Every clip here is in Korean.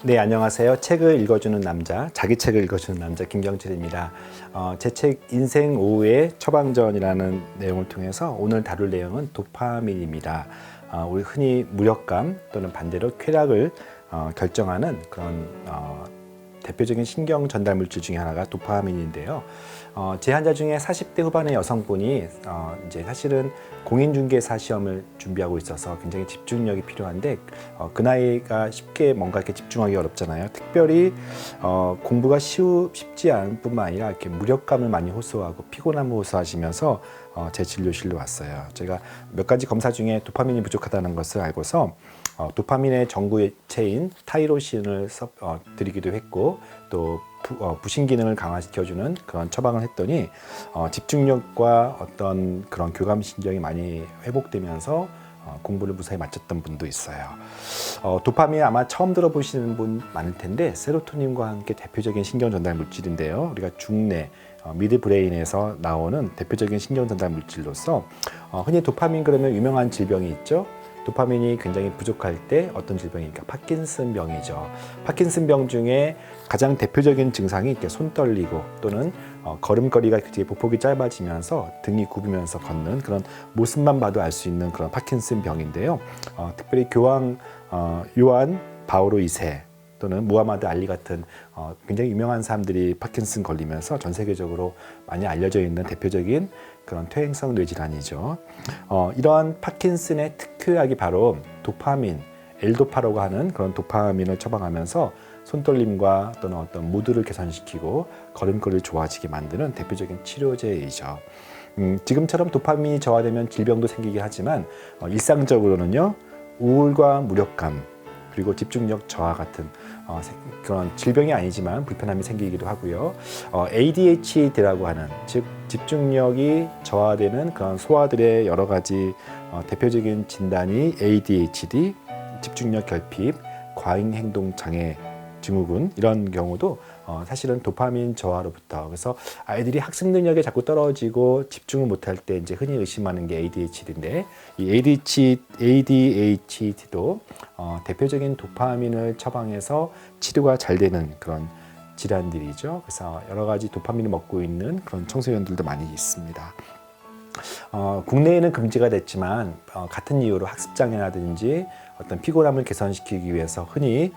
네, 안녕하세요. 책을 읽어주는 남자, 자기 책을 읽어주는 남자 김경철입니다. 제 책 인생 오후의 처방전이라는 내용을 통해서 오늘 다룰 내용은 도파민입니다. 우리 흔히 무력감 또는 반대로 쾌락을 결정하는 그런 대표적인 신경 전달 물질 중에 하나가 도파민인데요. 제 환자 중에 40대 후반의 여성분이 이제 사실은 공인중개사 시험을 준비하고 있어서 굉장히 집중력이 필요한데 그 나이가 쉽게 뭔가 이렇게 집중하기 어렵잖아요. 특별히 공부가 쉽지 않을 뿐만 아니라 이렇게 무력감을 많이 호소하고 피곤함을 호소하시면서 제 진료실로 왔어요. 제가 몇 가지 검사 중에 도파민이 부족하다는 것을 알고서 도파민의 전구체인 타이로신을 드리기도 했고 또 부신 기능을 강화시켜주는 그런 처방을 했더니 집중력과 어떤 그런 교감 신경이 많이 회복되면서 공부를 무사히 마쳤던 분도 있어요. 도파민 아마 처음 들어보시는 분 많을 텐데 세로토닌과 함께 대표적인 신경 전달 물질인데요. 우리가 중뇌 미드 브레인에서 나오는 대표적인 신경 전달 물질로서 흔히 도파민 그러면 유명한 질병이 있죠. 도파민이 굉장히 부족할 때 어떤 질병입니까? 파킨슨병이죠. 파킨슨병 중에 가장 대표적인 증상이 이렇게 손 떨리고 또는 걸음걸이가 되게 보폭이 짧아지면서 등이 굽으면서 걷는 그런 모습만 봐도 알 수 있는 그런 파킨슨병인데요. 특별히 요한 바오로 2세 또는 무하마드 알리 같은 굉장히 유명한 사람들이 파킨슨 걸리면서 전 세계적으로 많이 알려져 있는 대표적인 그런 퇴행성 뇌질환이죠. 이러한 파킨슨의 특효약이 바로 도파민, L도파라고 하는 그런 도파민을 처방하면서 손떨림과 또는 어떤 무드를 개선시키고 걸음걸이를 좋아지게 만드는 대표적인 치료제이죠. 지금처럼 도파민이 저하되면 질병도 생기긴 하지만 일상적으로는요 우울과 무력감 그리고 집중력 저하 같은 그런 질병이 아니지만 불편함이 생기기도 하고요. ADHD라고 하는 즉 집중력이 저하되는 그런 소아들의 여러 가지 대표적인 진단이 ADHD, 집중력 결핍, 과잉 행동 장애 증후군 이런 경우도 사실은 도파민 저하로부터 그래서 아이들이 학습 능력이 자꾸 떨어지고 집중을 못할 때 이제 흔히 의심하는 게 ADHD인데 이 ADHD도 대표적인 도파민을 처방해서 치료가 잘 되는 그런 질환들이죠. 그래서 여러 가지 도파민을 먹고 있는 그런 청소년들도 많이 있습니다. 국내에는 금지가 됐지만 같은 이유로 학습장애라든지 어떤 피곤함을 개선시키기 위해서 흔히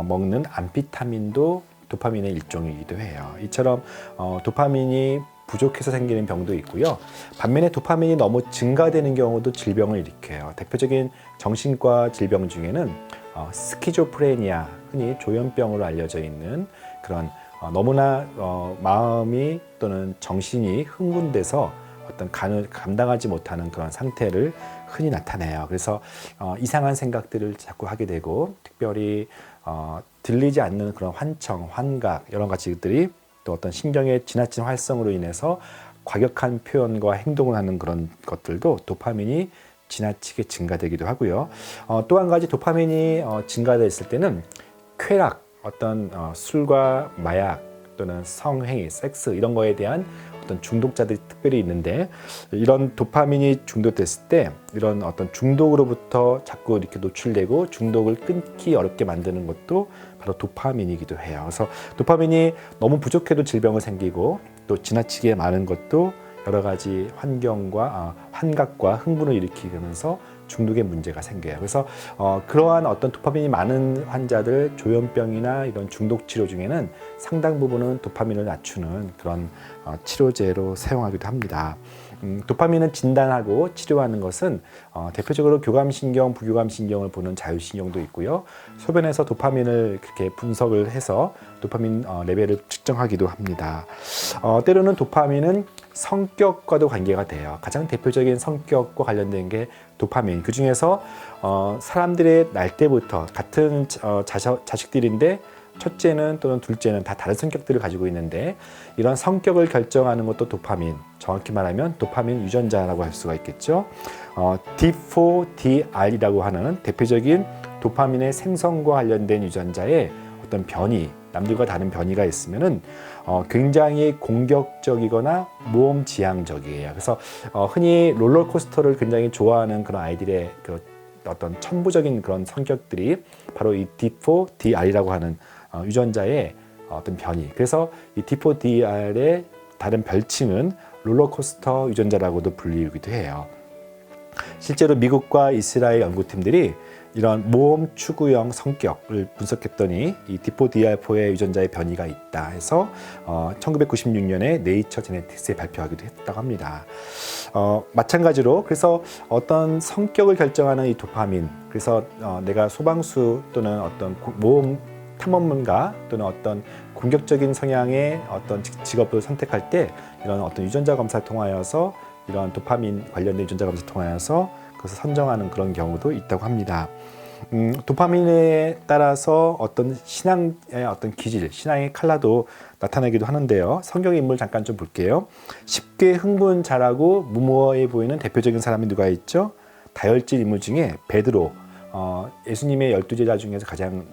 먹는 암피타민도 도파민의 일종이기도 해요. 이처럼 도파민이 부족해서 생기는 병도 있고요. 반면에 도파민이 너무 증가되는 경우도 질병을 일으켜요. 대표적인 정신과 질병 중에는 스키조프레니아, 흔히 조현병으로 알려져 있는 그런 너무나 마음이 또는 정신이 흥분돼서 어떤 간을 감당하지 못하는 그런 상태를 흔히 나타내요. 그래서 이상한 생각들을 자꾸 하게 되고 특별히 들리지 않는 그런 환청, 환각 이런 가지들이 또 어떤 신경의 지나친 활성으로 인해서 과격한 표현과 행동을 하는 그런 것들도 도파민이 지나치게 증가되기도 하고요. 또 한 가지 도파민이 증가됐을 때는 쾌락, 어떤 술과 마약 또는 성행위, 섹스 이런 거에 대한 어떤 중독자들이 특별히 있는데 이런 도파민이 중독됐을 때 이런 어떤 중독으로부터 자꾸 이렇게 노출되고 중독을 끊기 어렵게 만드는 것도 바로 도파민이기도 해요. 그래서 도파민이 너무 부족해도 질병을 생기고 또 지나치게 많은 것도 여러 가지 환경과 환각과 흥분을 일으키면서 중독의 문제가 생겨요. 그래서 그러한 어떤 도파민이 많은 환자들 조현병이나 이런 중독 치료 중에는 상당 부분은 도파민을 낮추는 그런 치료제로 사용하기도 합니다. 도파민을 진단하고 치료하는 것은 대표적으로 교감신경, 부교감신경을 보는 자율신경도 있고요. 소변에서 도파민을 그렇게 분석을 해서 도파민 레벨을 측정하기도 합니다. 때로는 도파민은 성격과도 관계가 돼요. 가장 대표적인 성격과 관련된 게 도파민. 그 중에서 사람들의 날 때부터 같은 자식들인데 첫째는 또는 둘째는 다 다른 성격들을 가지고 있는데 이런 성격을 결정하는 것도 도파민, 정확히 말하면 도파민 유전자라고 할 수가 있겠죠. D4DR이라고 하는 대표적인 도파민의 생성과 관련된 유전자의 어떤 변이, 남들과 다른 변이가 있으면은 굉장히 공격적이거나 모험지향적이에요. 그래서 흔히 롤러코스터를 굉장히 좋아하는 그런 아이들의 그 어떤 천부적인 그런 성격들이 바로 이 D4DR이라고 하는 유전자의 어떤 변이. 그래서 이 D4DR의 다른 별칭은 롤러코스터 유전자라고도 불리기도 해요. 실제로 미국과 이스라엘 연구팀들이 이런 모험 추구형 성격을 분석했더니 이 D4DR4의 유전자의 변이가 있다 해서 1996년에 네이처 제네틱스에 발표하기도 했다고 합니다. 마찬가지로 그래서 어떤 성격을 결정하는 이 도파민, 그래서 내가 소방수 또는 어떤 모험 탐험가 또는 어떤 공격적인 성향의 어떤 직업을 선택할 때 이런 어떤 유전자 검사를 통하여서 이런 도파민 관련된 유전자 검사를 통하여서 그것을 선정하는 그런 경우도 있다고 합니다. 도파민에 따라서 어떤 신앙의 어떤 기질, 신앙의 칼라도 나타나기도 하는데요. 성경의 인물 잠깐 좀 볼게요. 쉽게 흥분 잘하고 무모해 보이는 대표적인 사람이 누가 있죠? 다혈질 인물 중에 베드로, 예수님의 12제자 중에서 가장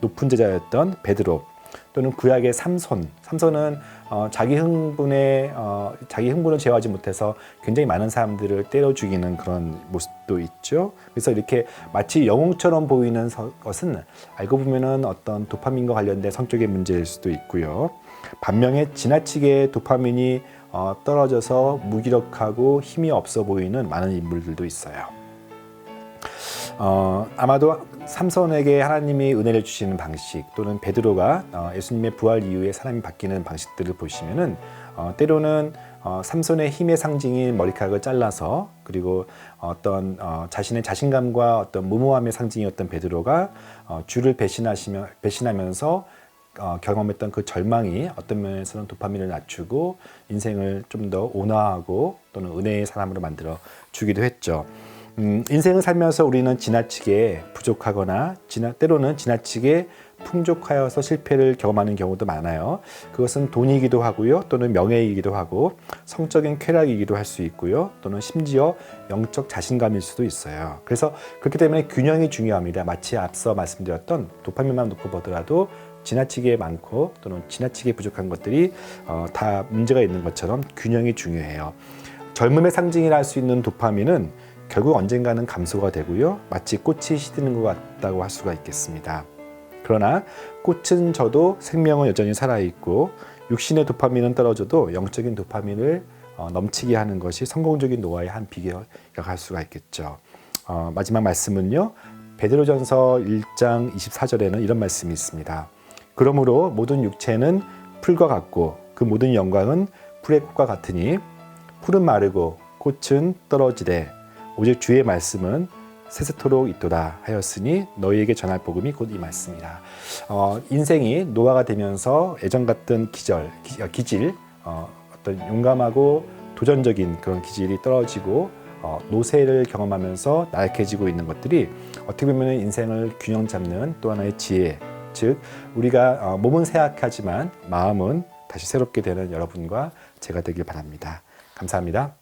높은 제자였던 베드로, 또는 구약의 삼손은 자기 흥분을 제어하지 못해서 굉장히 많은 사람들을 때려 죽이는 그런 모습도 있죠. 그래서 이렇게 마치 영웅처럼 보이는 것은 알고 보면은 어떤 도파민과 관련된 성격의 문제일 수도 있고요. 반면에 지나치게 도파민이 떨어져서 무기력하고 힘이 없어 보이는 많은 인물들도 있어요. 아마도 삼손에게 하나님이 은혜를 주시는 방식, 또는 베드로가 예수님의 부활 이후에 사람이 바뀌는 방식들을 보시면은 때로는 삼손의 힘의 상징인 머리카락을 잘라서, 그리고 어떤 자신의 자신감과 어떤 무모함의 상징이었던 베드로가 주를 배신하면서 경험했던 그 절망이 어떤 면에서는 도파민을 낮추고 인생을 좀 더 온화하고 또는 은혜의 사람으로 만들어 주기도 했죠. 인생을 살면서 우리는 지나치게 부족하거나 때로는 지나치게 풍족하여서 실패를 경험하는 경우도 많아요. 그것은 돈이기도 하고요, 또는 명예이기도 하고 성적인 쾌락이기도 할 수 있고요, 또는 심지어 영적 자신감일 수도 있어요. 그래서 그렇기 때문에 균형이 중요합니다. 마치 앞서 말씀드렸던 도파민만 놓고 보더라도 지나치게 많고 또는 지나치게 부족한 것들이 다 문제가 있는 것처럼 균형이 중요해요. 젊음의 상징이라 할 수 있는 도파민은 결국 언젠가는 감소가 되고요, 마치 꽃이 시드는 것 같다고 할 수가 있겠습니다. 그러나 꽃은 져도 생명은 여전히 살아있고, 육신의 도파민은 떨어져도 영적인 도파민을 넘치게 하는 것이 성공적인 노화의 한 비결이라고 할 수가 있겠죠. 마지막 말씀은요, 베드로전서 1장 24절에는 이런 말씀이 있습니다. 그러므로 모든 육체는 풀과 같고 그 모든 영광은 풀의 꽃과 같으니 풀은 마르고 꽃은 떨어지되 오직 주의 말씀은 세세토록 있도다 하였으니 너희에게 전할 복음이 곧 이 말씀이라. 인생이 노화가 되면서 예전 같던 기질, 어떤 용감하고 도전적인 그런 기질이 떨어지고 노쇠를 경험하면서 나약해지고 있는 것들이 어떻게 보면 인생을 균형 잡는 또 하나의 지혜, 즉 우리가 몸은 쇠약하지만 마음은 다시 새롭게 되는 여러분과 제가 되길 바랍니다. 감사합니다.